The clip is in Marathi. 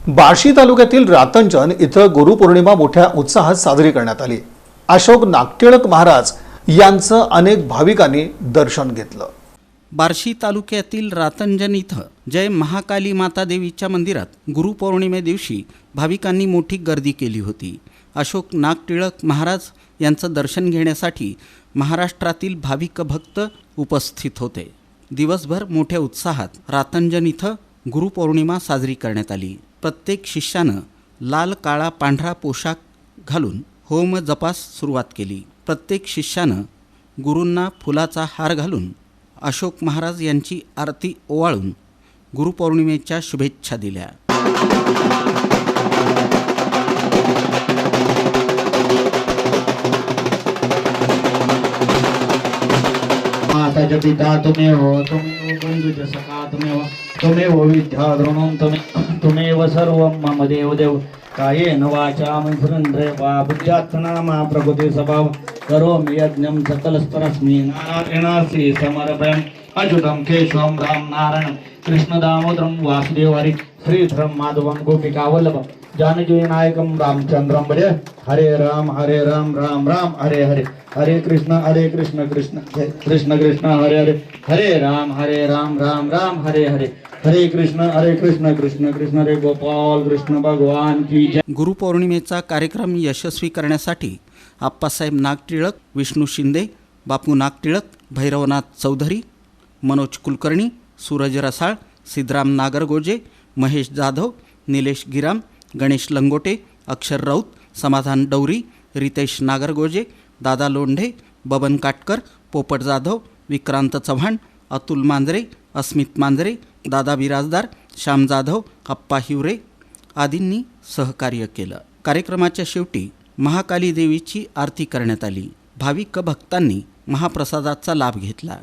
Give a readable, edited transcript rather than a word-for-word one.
बार्शी तालुक्यातील रातंजन इथं गुरुपौर्णिमा मोठ्या उत्साहात साजरी करण्यात आली। अशोक नागटिळक महाराज यांचं अनेक भाविकांनी दर्शन घेतलं। बार्शी तालुक्यातील रातंजन इथं जय महाकाली माता देवीच्या मंदिरात गुरुपौर्णिमे दिवशी भाविकांनी मोठी गर्दी केली होती। अशोक नागटिळक महाराज यांचं दर्शन घेण्यासाठी महाराष्ट्रातील भाविक भक्त उपस्थित होते। दिवसभर मोठ्या उत्साहात रातंजन इथं गुरुपौर्णिमा साजरी करण्यात आली। प्रत्येक शिष्यानं लाल काळा पांढरा पोशाख घालून होम जपास सुरुवात केली। प्रत्येक शिष्यानं गुरूंना फुलाचा हार घालून अशोक महाराज यांची आरती ओवाळून गुरुपौर्णिमेच्या शुभेच्छा दिल्या। माताच पिता तुम्हेव तुम्हेव बंधुच सखा तुम्हेव तुम्हेव विद्या द्रोणं तुम्हेव सर्वं मम देवदेव कायेन वाचा मनसेन्द्रिया बुद्ध्यात्मना प्रकृति स्वभाव करोमि यज्ञं सकलस्तरस्मि नारायणार्थे समर्पयामि। अच्युतं केशवं राम नारायण कृष्ण दामोदरं वासुदेव हरि श्रीधरं माधवं गोपिकावल्लभं जानकी नायकं रामचंद्रं भजे। हरे राम राम राम हरे हरे हरे कृष्ण कृष्ण कृष्ण कृष्ण हरे हरे हरे राम राम हरे हरे हरे कृष्ण कृष्ण कृष्ण हरे गोपाल कृष्ण भगवान की जय। गुरुपौर्णिमेचा कार्यक्रम यशस्वी करण्यासाठी आप्पासाहेब नागटिळक, विष्णू शिंदे, बापू नागटिळक, भैरवनाथ चौधरी, मनोज कुलकर्णी, सूरज रसाळ, सिद्धराम नागरगोजे, महेश जाधव, निलेश गिराम, गणेश लंगोटे, अक्षर राऊत, समाधान डौरी, रितेश नागरगोजे, दादा लोंढे, बबन काटकर, पोपट जाधव, विक्रांत चव्हाण, अतुल मांजरे, अस्मित मांजरे, दादा बिराजदार, श्याम जाधव, अप्पा हिवरे आदींनी सहकार्य केलं। कार्यक्रमाच्या शेवटी महाकाली देवीची आरती करण्यात आली। भाविक भक्तांनी महाप्रसादाचा लाभ घेतला।